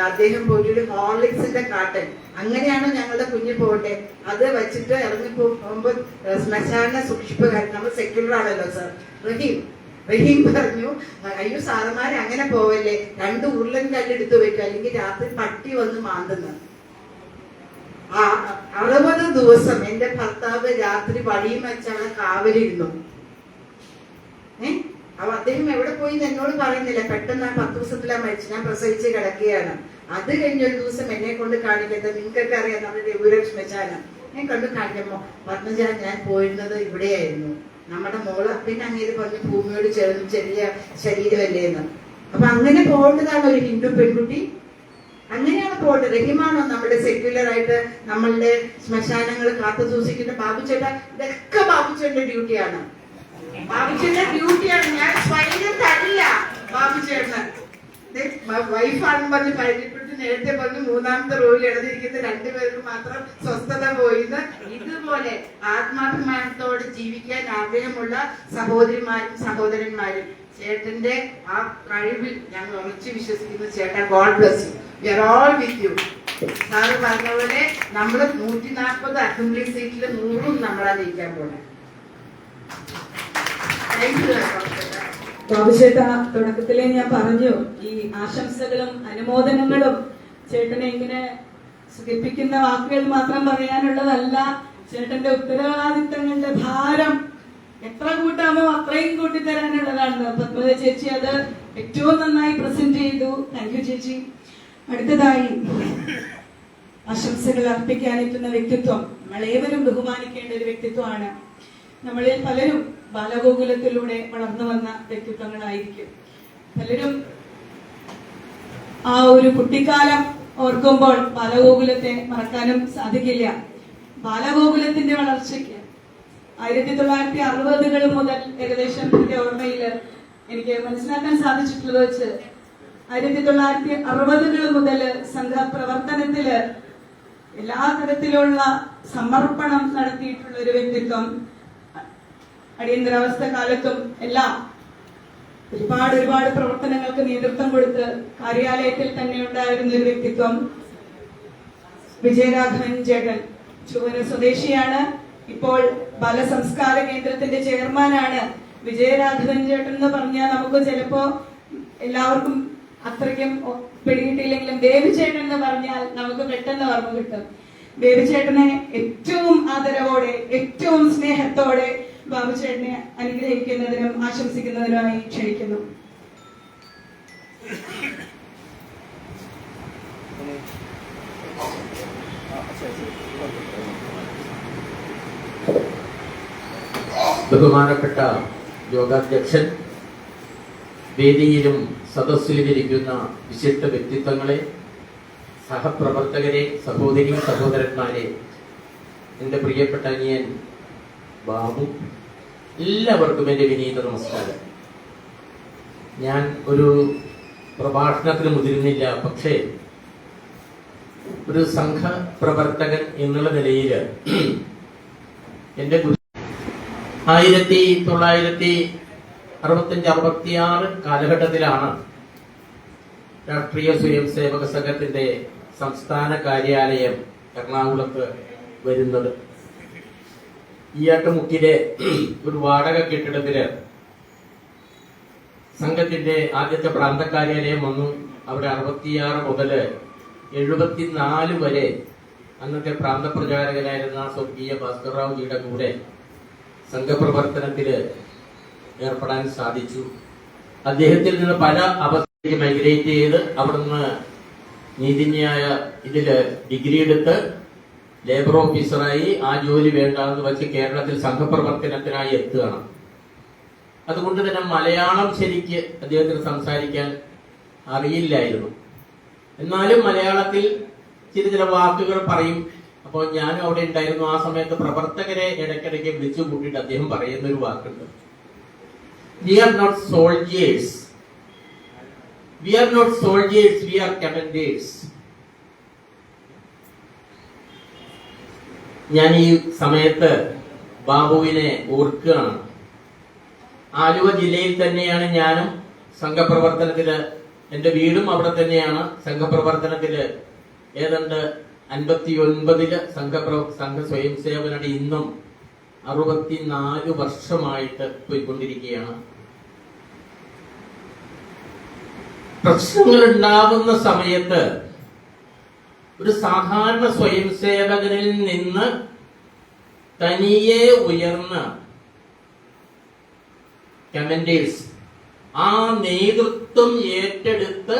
അദ്ദേഹം പോയിട്ട് ഹോർലിക്സിന്റെ കാട്ടൻ. അങ്ങനെയാണോ ഞങ്ങളുടെ കുഞ്ഞ് പോകട്ടെ? അത് വെച്ചിട്ട് ഇറങ്ങി പോകുമ്പോ ശ്മശാന സൂക്ഷിപ്പുകാരൻ, നമ്മൾ സെക്യുലർ ആണല്ലോ സാർ, റഹീം പറഞ്ഞു, അയ്യോ സാറന്മാരെ അങ്ങനെ പോവല്ലേ, 2 ഉരുളൻ കല്ലെടുത്ത് വെക്കും, അല്ലെങ്കിൽ രാത്രി പട്ടി വന്ന് മാന്തുന്നു. 60 ദിവസം എന്റെ ഭർത്താവ് രാത്രി വഴിയും വെച്ചാണ് കാവലിരുന്നു. അപ്പൊ അദ്ദേഹം എവിടെ പോയി എന്നോട് പറയുന്നില്ല. പെട്ടെന്ന് 10 ദിവസത്തിലാ മരിച്ചു. ഞാൻ പ്രസവിച്ച് കിടക്കുകയാണ്. അത് കഴിഞ്ഞൊരു ദിവസം എന്നെ കൊണ്ട് കാണിക്കുന്നത്, നിങ്ങൾക്കൊക്കെ അറിയാം, നമ്മുടെ രഘുര ശ്മശാനം. ഞാൻ കണ്ടു കാണിക്കുമ്പോ പത്മജ, ഞാൻ പോയിരുന്നത് ഇവിടെയായിരുന്നു. നമ്മുടെ മോള്. പിന്നെ അങ്ങേര് പറഞ്ഞു, ഭൂമിയോട് ചേർന്ന് ചെറിയ ശരീരമല്ലേന്ന്. അപ്പൊ അങ്ങനെ പോകേണ്ടതാണ് ഒരു ഹിന്ദു പെൺകുട്ടി. അങ്ങനെയാണ് പോകേണ്ടത്. റഹീമാണോ നമ്മുടെ സെക്യുലർ ആയിട്ട് നമ്മളുടെ ശ്മശാനങ്ങൾ കാത്തു സൂക്ഷിക്കുന്ന? ബാബുച്ചേട്ട, ഇതൊക്കെ ബാബുച്ചേട്ടന്റെ ഡ്യൂട്ടിയാണ്. ബാബുച്ചേട്ടന്റെ ഡ്യൂട്ടിയാണ്. ഞാൻ സ്വയം തരില്ല ബാബുച്ചേട്ടന്. വൈഫാണെന്ന് പറഞ്ഞ് പരിചയപ്പെട്ട് നേരത്തെ പറഞ്ഞു 3ാമത്തെ റോയിൽ ഇടതിരിക്കുന്ന 2 പേർക്ക് മാത്രം സ്വസ്ഥത പോയിന്ന്. ഇതുപോലെ ആത്മാഭിമാനത്തോടെ ജീവിക്കാൻ ആഗ്രഹമുള്ള സഹോദരിമാരും സഹോദരന്മാരും ചേട്ടന്റെ ആ കഴിവിൽ ഞാൻ ഉറച്ചു വിശ്വസിക്കുന്നു. ചേട്ടാ, God bless you. We are all with you. Sir പറഞ്ഞ പോലെ നമ്മള് 140 അസംബ്ലി സീറ്റിൽ 100ഉം നമ്മളാ ജയിക്കാൻ പോണേ.
ബാബുചേട്ട, തുടക്കത്തിലേ ഞാൻ പറഞ്ഞു, ഈ ആശംസകളും അനുമോദനങ്ങളും ചേട്ടനെ ഇങ്ങനെ സുഖിപ്പിക്കുന്ന വാക്കുകൾ മാത്രം പറയാനുള്ളതല്ല. ചേട്ടന്റെ ഉത്തരവാദിത്തങ്ങളുടെ ഭാരം എത്ര കൂട്ടാമോ അത്രയും കൂട്ടിത്തരാനുള്ളതാണ്. പത്മജ ചേച്ചി അത് ഏറ്റവും നന്നായി പ്രസന്റ് ചെയ്തു. താങ്ക് യു ചേച്ചി. അടുത്തതായി ആശംസകൾ അർപ്പിക്കാനെത്തുന്ന വ്യക്തിത്വം നമ്മളേവരും ബഹുമാനിക്കേണ്ട ഒരു വ്യക്തിത്വമാണ്. നമ്മളിൽ പലരും ബാലഗോകുലത്തിലൂടെ വളർന്നു വന്ന വ്യക്തിത്വങ്ങളായിരിക്കും. പലരും ആ ഒരു കുട്ടിക്കാലം ഓർക്കുമ്പോൾ ബാലഗോകുലത്തെ മറക്കാനും സാധിക്കില്ല. ബാലഗോകുലത്തിന്റെ വളർച്ചയ്ക്ക് 1960കൾ മുതൽ ഏകദേശം എന്റെ ഓർമ്മയില് എനിക്ക് മനസ്സിലാക്കാൻ സാധിച്ചിട്ടുള്ളത് വെച്ച് 1960കൾ മുതൽ സംഘപ്രവർത്തനത്തില് എല്ലാ തരത്തിലുള്ള സമർപ്പണം നടത്തിയിട്ടുള്ള ഒരു വ്യക്തിത്വം. അടിയന്തരാവസ്ഥ കാലത്തും എല്ലാം ഒരുപാട് പ്രവർത്തനങ്ങൾക്ക് നേതൃത്വം കൊടുത്ത് കാര്യാലയത്തിൽ തന്നെ ഉണ്ടായിരുന്ന ഒരു വ്യക്തിത്വം വിജയരാഘവൻ ചേട്ടൻ. ചുവര സ്വദേശിയാണ്. ഇപ്പോൾ ബാലസംസ്കാര കേന്ദ്രത്തിന്റെ ചെയർമാനാണ്. വിജയരാഘവൻ ചേട്ടൻ എന്ന് പറഞ്ഞാൽ നമുക്ക് ചിലപ്പോ എല്ലാവർക്കും അത്രയ്ക്കും പിടികിട്ടിയില്ലെങ്കിലും ബേബിചേട്ടൻ എന്ന് പറഞ്ഞാൽ നമുക്ക് പെട്ടെന്ന് ഓർമ്മ കിട്ടും. ബേബിചേട്ടനെ ഏറ്റവും ആദരവോടെ ഏറ്റവും സ്നേഹത്തോടെ ബാബുചേട്ടനെ അനുഗ്രഹിക്കുന്നതിനും ആശംസിക്കുന്നതിനുമായി ക്ഷണിക്കുന്നു.
ബഹുമാനപ്പെട്ട യോഗാധ്യക്ഷൻ, വേദിയിലും സദസ്സിലും ഇരിക്കുന്ന വിശിഷ്ട വ്യക്തിത്വങ്ങളെ, സഹപ്രവർത്തകരെ, സഹോദരി സഹോദരന്മാരെ, എൻ്റെ പ്രിയപ്പെട്ട അനിയൻ ബാബു, എല്ലാവർക്കും എൻ്റെ വിനീത നമസ്കാരം. ഞാൻ ഒരു പ്രഭാഷണത്തിന് മുതിരുന്നില്ല. പക്ഷേ ഒരു സംഘപ്രവർത്തകൻ എന്നുള്ള നിലയിൽ എൻ്റെ 1980 65-66 കാലഘട്ടത്തിലാണ് രാഷ്ട്രീയ സ്വയം സേവക സംഘത്തിന്റെ സംസ്ഥാന കാര്യാലയം എറണാകുളത്ത് വരുന്നത്. ഈയാട്ടുമുക്കിലെ ഒരു വാടക കെട്ടിടത്തില് സംഘത്തിന്റെ ആദ്യത്തെ പ്രാന്ത കാര്യാലയം വന്നു. അവിടെ 66 മുതൽ 74 വരെ അന്നത്തെ പ്രാന്തപ്രചാരകനായിരുന്ന സ്വർഗീയ ഭാസ്കർറാവുജിയുടെ കൂടെ സംഘപ്രവർത്തനത്തില് ഏർപ്പെടാൻ സാധിച്ചു. അദ്ദേഹത്തിൽ നിന്ന് പല അവസ്ഥയിലേക്ക് മൈഗ്രേറ്റ് ചെയ്ത് അവിടുന്ന് നീതിന്യായ ഇതില് ഡിഗ്രി എടുത്ത് ലേബർ ഓഫീസറായി ആ ജോലി വേണ്ടാന്ന് വെച്ച് കേരളത്തിൽ സംഘപ്രവർത്തനത്തിനായി എത്തുകയാണ്. അതുകൊണ്ട് തന്നെ മലയാളം ശരിക്ക് അദ്ദേഹത്തിന് സംസാരിക്കാൻ അറിയില്ലായിരുന്നു. എന്നാലും മലയാളത്തിൽ ചില വാക്കുകൾ പറയും. അപ്പോൾ ഞാനും അവിടെ ഉണ്ടായിരുന്നു. ആ സമയത്ത് പ്രവർത്തകരെ ഇടയ്ക്കിടയ്ക്ക് വിളിച്ചു കൂട്ടിയിട്ട് അദ്ദേഹം പറയുന്ന ഒരു വാക്കുണ്ട്, we are not soldiers, we are not soldiers, we are commanders. ഞാൻ ഈ സമയത്ത് ബാബുവിനെ ഓർക്കുകയാണ്. ആലുവ ജില്ലയിൽ തന്നെയാണ് ഞാനും സംഘപ്രവർത്തനത്തില്, എന്റെ വീടും അവിടെ തന്നെയാണ്. സംഘപ്രവർത്തനത്തില് ഏതാണ്ട് 59 സംഘ സ്വയം സേവനയുടെ ഇന്നും 64 വർഷമായിട്ട് പോയിക്കൊണ്ടിരിക്കുകയാണ്. പ്രശ്നങ്ങൾ ഉണ്ടാകുന്ന സമയത്ത് ഒരു സാധാരണ സ്വയം സേവകനിൽ നിന്ന് തനിയെ ഉയർന്ന കമാൻഡേഴ്സ് ആ നേതൃത്വം ഏറ്റെടുത്ത്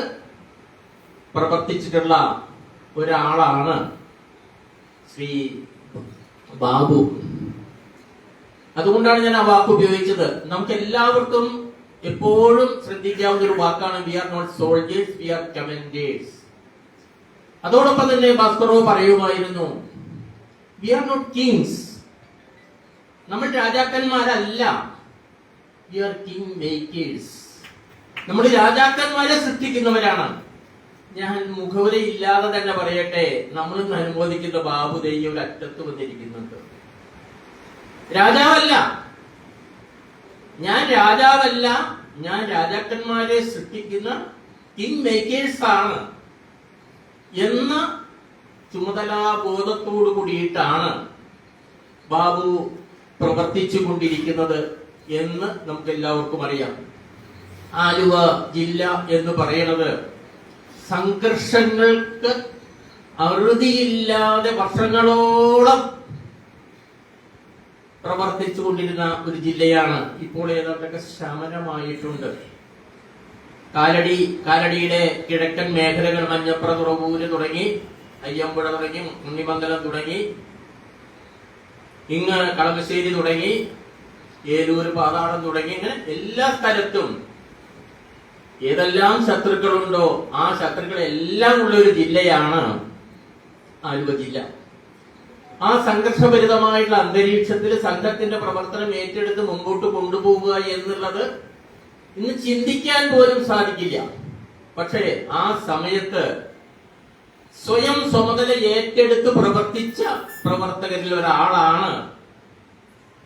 പ്രവർത്തിച്ചിട്ടുള്ള ഒരാളാണ് ശ്രീ ബാബു. അതുകൊണ്ടാണ് ഞാൻ ആ വാക്ക് ഉപയോഗിച്ചത്. നമുക്ക് എല്ലാവർക്കും എപ്പോഴും ശ്രദ്ധിക്കാവുന്ന ഒരു വാക്കാണ് we are not soldiers, we are commanders. അതോടൊപ്പം തന്നെ ഭാസ്കറോ പറയുമായിരുന്നു വി ആർ നോട്ട് കിങ്സ്, നമ്മൾ രാജാക്കന്മാരല്ല, വി ആർ കിങ് മേക്കേഴ്സ്. നമ്മൾ രാജാക്കന്മാരെ സൃഷ്ടിക്കുന്നവരാണ്. ഞാൻ മുഖവരയില്ലാതെ തന്നെ പറയട്ടെ, നമ്മൾ അനുമോദിക്കുന്ന ബാബു ദൈവം ഒരു അറ്റത്ത് വന്നിരിക്കുന്നുണ്ട്. രാജാവല്ല, ഞാൻ രാജാവല്ല, ഞാൻ രാജാക്കന്മാരെ സൃഷ്ടിക്കുന്ന കിങ് മേക്കേഴ്സ് ആണ് എന്ന ചുമതലാബോധത്തോടു കൂടിയിട്ടാണ് ബാബു പ്രവർത്തിച്ചു കൊണ്ടിരിക്കുന്നത് എന്ന് നമുക്ക് എല്ലാവർക്കും അറിയാം. ആലുവ ജില്ല എന്ന് പറയുന്നത് സംഘർഷങ്ങൾക്ക് അറുതിയില്ലാതെ വർഷങ്ങളോളം പ്രവർത്തിച്ചു കൊണ്ടിരുന്ന ഒരു ജില്ലയാണ്. ഇപ്പോൾ ഏതാണ്ടൊക്കെ ശമനമായിട്ടുണ്ട്. കാലടിയുടെ കിഴക്കൻ മേഖലകൾ മഞ്ഞപ്ര, തുറവൂര് തുടങ്ങി, അയ്യമ്പുഴ തുടങ്ങി, ഉണ്ണിമംഗലം തുടങ്ങി, ഇങ്ങ് കളമശ്ശേരി തുടങ്ങി, ഏലൂര്, പാതാളം തുടങ്ങി, ഇങ്ങനെ എല്ലാ സ്ഥലത്തും ഏതെല്ലാം ശത്രുക്കളുണ്ടോ ആ ശത്രുക്കളെല്ലാം ഉള്ള ഒരു ജില്ലയാണ് ആലുവ ജില്ല. ആ സംഘർഷഭരിതമായിട്ടുള്ള അന്തരീക്ഷത്തിൽ സംഘത്തിന്റെ പ്രവർത്തനം ഏറ്റെടുത്ത് മുമ്പോട്ട് കൊണ്ടുപോവുക എന്നുള്ളത് ഇന്ന് ചിന്തിക്കാൻ പോലും സാധിക്കില്ല. പക്ഷേ ആ സമയത്ത് സ്വയം ചുമതല ഏറ്റെടുത്ത് പ്രവർത്തിച്ച പ്രവർത്തകരിൽ ഒരാളാണ്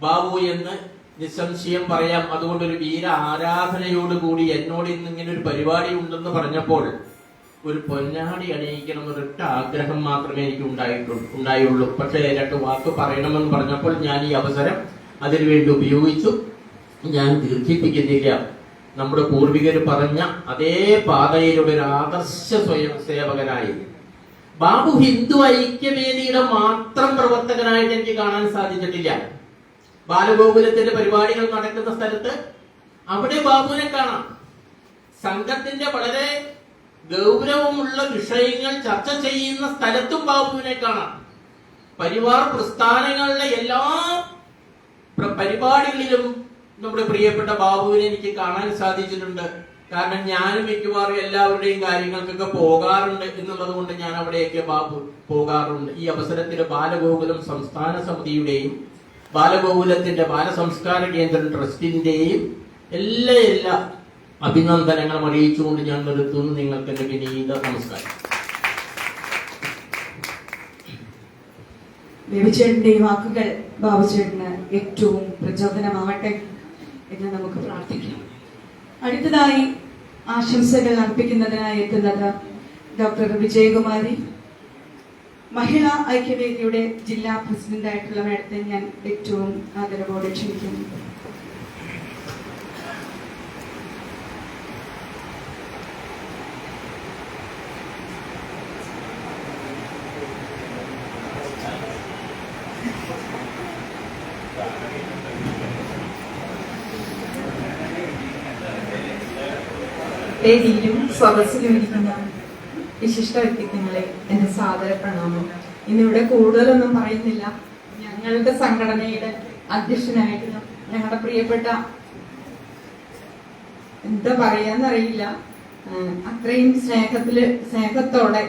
ബാബു എന്ന് നിസ്സംശയം പറയാം. അതുകൊണ്ട് ഒരു വീര ആരാധനയോടുകൂടി എന്നോട് ഇന്ന് ഇങ്ങനെ ഒരു പരിപാടി ഉണ്ടെന്ന് പറഞ്ഞപ്പോൾ ഒരു പൊന്നാടി അണിയിക്കണം എന്നൊരൊറ്റ ആഗ്രഹം മാത്രമേ എനിക്ക് ഉണ്ടായുള്ളൂ. പക്ഷേ 2 വാക്ക് പറയണമെന്ന് പറഞ്ഞപ്പോൾ ഞാൻ ഈ അവസരം അതിനുവേണ്ടി ഉപയോഗിച്ചു. ഞാൻ ദീർഘിപ്പിക്കുന്നില്ല. നമ്മുടെ പൂർവികർ പറഞ്ഞ അതേ പാതയിലൂടെ ഒരു ആദർശ സ്വയം സേവകനായി ബാബു ഹിന്ദു ഐക്യവേദിയുടെ മാത്രം പ്രവർത്തകനായിട്ട് എനിക്ക് കാണാൻ സാധിച്ചിട്ടില്ല. ബാലഗോകുലത്തിന്റെ പരിപാടികൾ നടക്കുന്ന സ്ഥലത്ത് അവിടെ ബാബുവിനെ കാണാം. സംഘത്തിന്റെ വളരെ ഗൗരവമുള്ള വിഷയങ്ങൾ ചർച്ച ചെയ്യുന്ന സ്ഥലത്തും ബാബുവിനെ കാണാം. പരിവാർ പ്രസ്ഥാനങ്ങളുടെ എല്ലാ പരിപാടികളിലും നമ്മുടെ പ്രിയപ്പെട്ട ബാബുവിനെ എനിക്ക് കാണാൻ സാധിച്ചിട്ടുണ്ട്. കാരണം ഞാനും മിക്കവാറും എല്ലാവരുടെയും കാര്യങ്ങൾക്കൊക്കെ പോകാറുണ്ട് എന്നുള്ളത് കൊണ്ട് ഞാൻ അവിടെയൊക്കെ ബാബു പോകാറുണ്ട്. ഈ അവസരത്തിൽ ബാലഗോകുലം സംസ്ഥാന സമിതിയുടെയും ബാലഗോകുലത്തിന്റെ ബാലസംസ്കാര കേന്ദ്രം ട്രസ്റ്റിന്റെയും എല്ലാ അഭിനന്ദനങ്ങളും അറിയിച്ചുകൊണ്ട് ഞാൻ നിർത്തുന്നു. നിങ്ങൾക്ക് എന്റെ വിനീത നമസ്കാരം.
ബേബിച്ചേട്ടന്റെ ഈ വാക്കുകൾ ബാബുചേട്ടന് ഏറ്റവും പ്രചോദനമാവട്ടെ. എന്ന് നമുക്ക് പ്രാർത്ഥിക്കാം. അടുത്തതായി ആശംസകൾ അർപ്പിക്കുന്നതിനായി എത്തുന്നത് ഡോക്ടർ വിജയകുമാരി, മഹിളാ ഐക്യവേദിയുടെ ജില്ലാ പ്രസിഡന്റായിട്ടുള്ള മേഡത്തെ ഞാൻ ഏറ്റവും ആദരവോടെ ക്ഷണിക്കുന്നു.
വേദിയിലും സദസ്സിലും ഇരിക്കുന്ന വിശിഷ്ട വ്യക്തിത്വങ്ങളെ എന്റെ സാദര പ്രണാമം. ഇന്നിവിടെ കൂടുതലൊന്നും പറയുന്നില്ല. ഞങ്ങളുടെ സംഘടനയുടെ അധ്യക്ഷനായിട്ടുള്ള ഞങ്ങളുടെ പ്രിയപ്പെട്ട, എന്താ പറയാന്നറിയില്ല, അത്രയും സ്നേഹത്തോടെ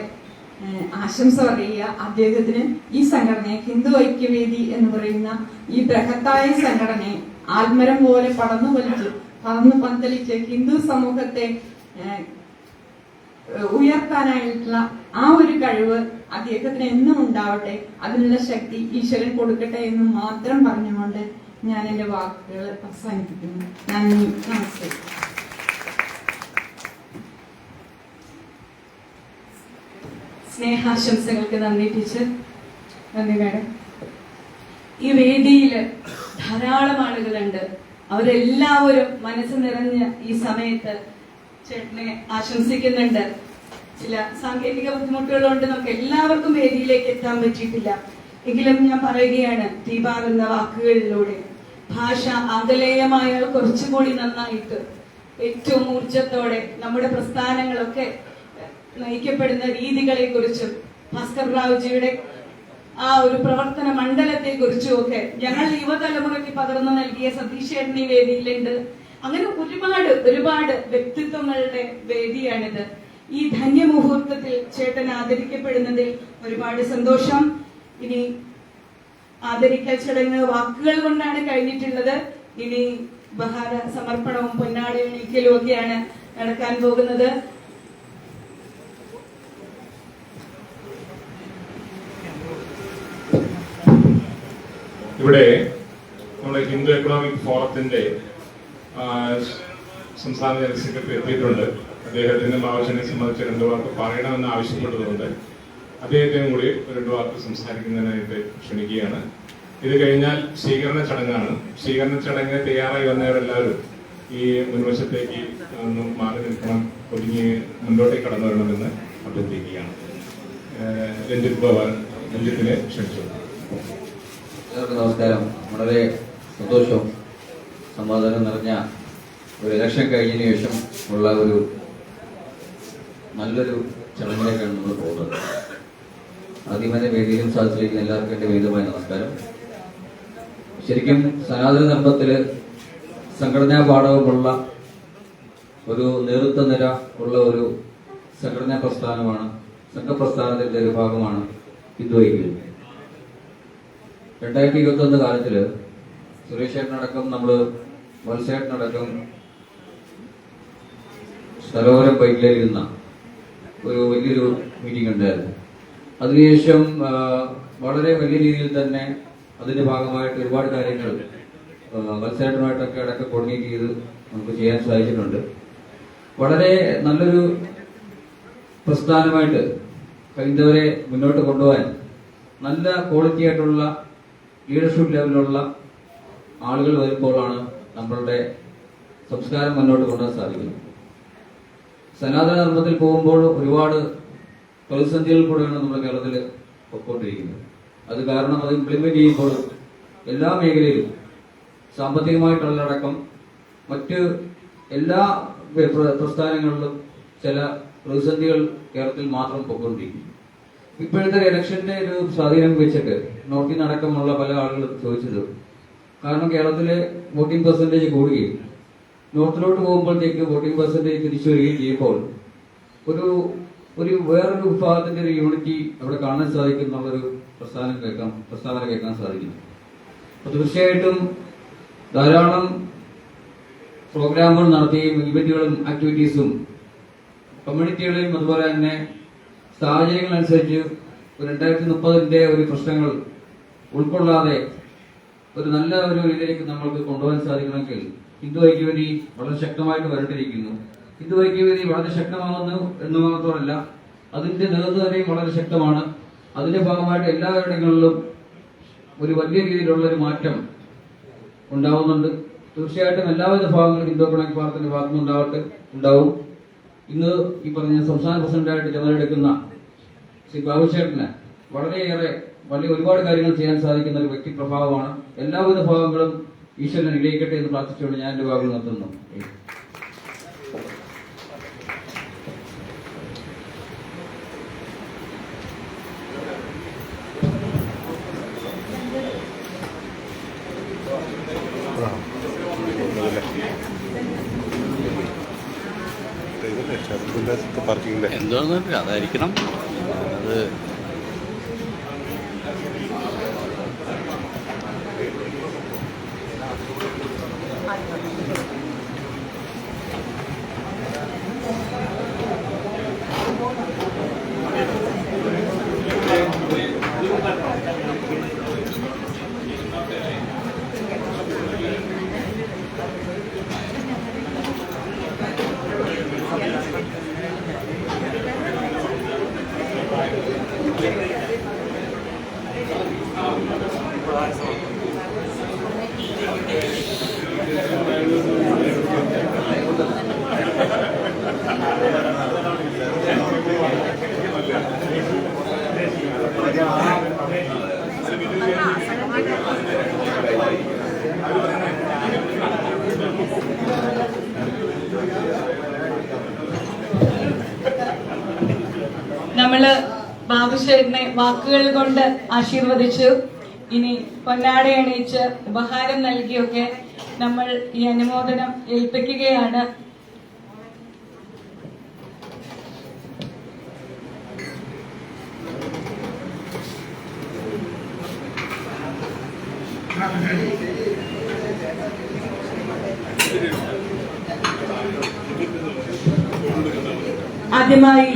ആശംസ പറയുക അദ്ദേഹത്തിന്. ഈ സംഘടനയെ, ഹിന്ദു ഐക്യവേദി എന്ന് പറയുന്ന ഈ ബൃഹത്തായ സംഘടനയെ ആൽമരം പോലെ പടർന്നു പന്തലിച്ച് ഹിന്ദു സമൂഹത്തെ ഉയർത്താനായിട്ടുള്ള ആ ഒരു കഴിവ് അദ്ദേഹത്തിന് എന്നും ഉണ്ടാവട്ടെ. അതിനുള്ള ശക്തി ഈശ്വരൻ കൊടുക്കട്ടെ എന്ന് മാത്രം പറഞ്ഞുകൊണ്ട് ഞാൻ എന്റെ വാക്കുകൾ അവസാനിപ്പിക്കുന്നു. നന്ദി, നമസ്തേ.
സ്നേഹാശംസകൾക്ക് നന്ദി ടീച്ചർ. നന്ദി മാഡം. ഈ വേദിയിൽ ധാരാളം ആളുകളുണ്ട്. അവരെല്ലാവരും മനസ്സ് നിറഞ്ഞ് ഈ സമയത്ത് ചേട്ടനെ ആശംസിക്കുന്നുണ്ട്. ചില സാങ്കേതിക ബുദ്ധിമുട്ടുകളുണ്ട്, നമുക്ക് എല്ലാവർക്കും വേദിയിലേക്ക് എത്താൻ പറ്റിയിട്ടില്ല. എങ്കിലും ഞാൻ പറയുകയാണ്, ദീപാറുന്ന വാക്കുകളിലൂടെ ഭാഷ ആംഗലേയമായാൽ കുറച്ചുകൂടി നന്നായിട്ട് ഏറ്റവും ഊർജത്തോടെ നമ്മുടെ പ്രസ്ഥാനങ്ങളൊക്കെ നയിക്കപ്പെടുന്ന രീതികളെ കുറിച്ചും ഭാസ്കർ റാവുജിയുടെ ആ ഒരു പ്രവർത്തന മണ്ഡലത്തെ കുറിച്ചും ഒക്കെ ഞങ്ങൾ യുവതലമുറയ്ക്ക് പകർന്നു നൽകിയ സതീഷ് ചേട്ടൻ ഈ വേദിയിലുണ്ട്. അങ്ങനെ ഒരുപാട് വ്യക്തിത്വങ്ങളുടെ വേദിയാണിത്. ഈ ധന്യമുഹൂർത്തത്തിൽ ചേട്ടൻ ആദരിക്കപ്പെടുന്നതിൽ ഒരുപാട് സന്തോഷം. ഇനി ആദരിക്കൽ ചടങ്ങ് വാക്കുകൾ കൊണ്ടാണ് കഴിഞ്ഞിട്ടുള്ളത്. ഇനി ഉപഹാര സമർപ്പണവും പൊന്നാട എണീക്കലും ഒക്കെയാണ് നടക്കാൻ പോകുന്നത്.
ഇവിടെ നമ്മുടെ ഹിന്ദു എക്കണോമിക് ഫോറത്തിന്റെ സംസ്ഥാന ജനറൽ സെക്രട്ടറി എത്തിയിട്ടുണ്ട്. അദ്ദേഹത്തിന്റെ ആവശ്യത്തെ സംബന്ധിച്ച് 2 വാക്ക് പറയണമെന്ന് ആവശ്യപ്പെട്ടതുകൊണ്ട് അദ്ദേഹത്തെയും കൂടി 2 വാക്ക് സംസാരിക്കുന്നതിനായിട്ട് ക്ഷണിക്കുകയാണ്. ഇത് കഴിഞ്ഞാൽ സ്വീകരണ ചടങ്ങാണ്. സ്വീകരണ ചടങ്ങ് തയ്യാറായി വന്നവരെല്ലാവരും ഈ മുൻവശത്തേക്ക് ഒന്ന് മാറി നിൽക്കണം, ഒതുങ്ങി മുന്നോട്ടേക്ക് കടന്നു വരണമെന്ന് അഭ്യർത്ഥിക്കുകയാണ്. രഞ്ജിത്തിനെ ക്ഷണിച്ചു.
എല്ലാവർക്കും നമസ്കാരം. വളരെ സന്തോഷവും സമാധാനം നിറഞ്ഞ ഒരു ഇലക്ഷൻ കഴിഞ്ഞതിന് ശേഷം ഉള്ള ഒരു നല്ലൊരു ചടങ്ങിലേക്കാണ് നമ്മൾ പോകുന്നത്. ആദ്യമായി വേദിയിലും സാധിച്ചിരിക്കുന്ന എല്ലാവർക്കും എൻ്റെ വിനീതമായ നമസ്കാരം. ശരിക്കും സനാതന ധർമ്മത്തില് സംഘടനാ പാഠവുമുള്ള ഒരു നേതൃത്വ നിര ഉള്ള ഒരു സംഘടനാ പ്രസ്ഥാനമാണ്, സംഘപ്രസ്ഥാനത്തിന്റെ ഒരു ഭാഗമാണ് ഹിന്ദു ഐക്യവേദി. 2021 കാലത്തില് സുരേഷ് ചേട്ടനടക്കം നമ്മള് മത്സരത്തിനടക്കം സരോവരം ബൈക്കിലിരുന്ന ഒരു വലിയൊരു മീറ്റിംഗ് ഉണ്ടായിരുന്നു. അതിനുശേഷം വളരെ വലിയ രീതിയിൽ തന്നെ അതിന്റെ ഭാഗമായിട്ട് ഒരുപാട് കാര്യങ്ങൾ മത്സരമായിട്ടൊക്കെ അടക്കം കോർഡിനേറ്റ് ചെയ്ത് നമുക്ക് ചെയ്യാൻ സാധിച്ചിട്ടുണ്ട്. വളരെ നല്ലൊരു പ്രസ്ഥാനമായിട്ട് ഹൈന്ദവരെ മുന്നോട്ട് കൊണ്ടുപോകാൻ നല്ല ക്വാളിറ്റി ആയിട്ടുള്ള ലീഡർഷിപ്പ് ലെവലിലുള്ള ആളുകൾ വരുമ്പോഴാണ് നമ്മളുടെ സംസ്കാരം മുന്നോട്ട് കൊണ്ടുപോകാൻ സാധിക്കുന്നത്. സനാതന ധർമ്മത്തിൽ പോകുമ്പോൾ ഒരുപാട് പ്രതിസന്ധികൾ കൂടെയാണ് നമ്മൾ കേരളത്തിൽ പൊയ്ക്കൊണ്ടിരിക്കുന്നത്. അത് കാരണം അത് ഇംപ്ലിമെന്റ് ചെയ്യുമ്പോൾ എല്ലാ മേഖലയിലും സാമ്പത്തികമായിട്ടുള്ളടക്കം മറ്റ് എല്ലാ പ്രസ്ഥാനങ്ങളിലും ചില പ്രതിസന്ധികൾ കേരളത്തിൽ മാത്രം പൊയ്ക്കൊണ്ടിരിക്കും. ഇപ്പോഴത്തെ ഇലക്ഷന്റെ ഒരു സ്വാധീനം വെച്ചിട്ട് നോർത്തിൽ അടക്കമുള്ള പല ആളുകളും ചോദിച്ചത്, കാരണം കേരളത്തിലെ വോട്ടിംഗ് പെർസെന്റേജ് കൂടുകയും നോർത്തിലോട്ട് പോകുമ്പോഴത്തേക്ക് വോട്ടിംഗ് പെർസെന്റേജ് തിരിച്ചു വരികയും ചെയ്യുമ്പോൾ ഒരു വേറൊരു വിഭാഗത്തിന്റെ ഒരു യൂണിറ്റി അവിടെ കാണാൻ സാധിക്കും എന്നുള്ളൊരു പ്രസ്താവന കേൾക്കാൻ സാധിക്കും. അപ്പൊ തീർച്ചയായിട്ടും ധാരാളം പ്രോഗ്രാമുകൾ നടത്തുകയും ഇവന്റുകളും ആക്ടിവിറ്റീസും കമ്മ്യൂണിറ്റികളെയും അതുപോലെ തന്നെ സാഹചര്യങ്ങളനുസരിച്ച് 2030 ഒരു പ്രശ്നങ്ങൾ ഉൾക്കൊള്ളാതെ ഒരു നല്ല ഒരു ഇതിലേക്ക് നമ്മൾക്ക് കൊണ്ടുപോകാൻ സാധിക്കണമെങ്കിൽ ഹിന്ദു ഐക്യവേദി വളരെ ശക്തമായിട്ട് വരണ്ടിരിക്കുന്നു. ഹിന്ദു ഐക്യവേദി വളരെ ശക്തമാകുന്നു എന്ന് മാത്രമല്ല, അതിന്റെ നേതൃത്വം വളരെ ശക്തമാണ്. അതിന്റെ ഭാഗമായിട്ട് എല്ലായിടങ്ങളിലും ഒരു വലിയ രീതിയിലുള്ള ഒരു മാറ്റം ഉണ്ടാവുന്നുണ്ട്. തീർച്ചയായിട്ടും എല്ലാവിധ ഭാഗങ്ങളും ഹിന്ദു എക്കണോമിക് പാർട്ടിന്റെ ഭാഗത്തുനിന്ന് ഉണ്ടാവും. ഇന്ന് ഈ പറഞ്ഞ സംസ്ഥാന പ്രസിഡന്റായിട്ട് ചുമതലയെടുക്കുന്ന ശ്രീ ബാബുചേട്ടന് വളരെയേറെ ഒരുപാട് കാര്യങ്ങൾ ചെയ്യാൻ സാധിക്കുന്ന ഒരു വ്യക്തിപ്രഭാവമാണ്. എല്ലാവിധ ഭാഗങ്ങളും ഈശ്വരൻ അനുഗ്രഹിക്കട്ടെ എന്ന് പ്രാർത്ഥിച്ചുകൊണ്ട് ഞാൻ എന്റെ ഭാഗങ്ങൾ നിർത്തുന്നു.
എന്തോന്നില്ല, അതായിരിക്കണം അത്.
നമ്മള് ബാബുശേഖരനെ വാക്കുകൾ കൊണ്ട് ആശീർവദിച്ചു. ഇനി പൊന്നാട അണിയിച്ച് ഉപഹാരം നൽകിയൊക്കെ നമ്മൾ ഈ അനുമോദനം ഏൽപ്പിക്കുകയാണ്. ആദ്യമായി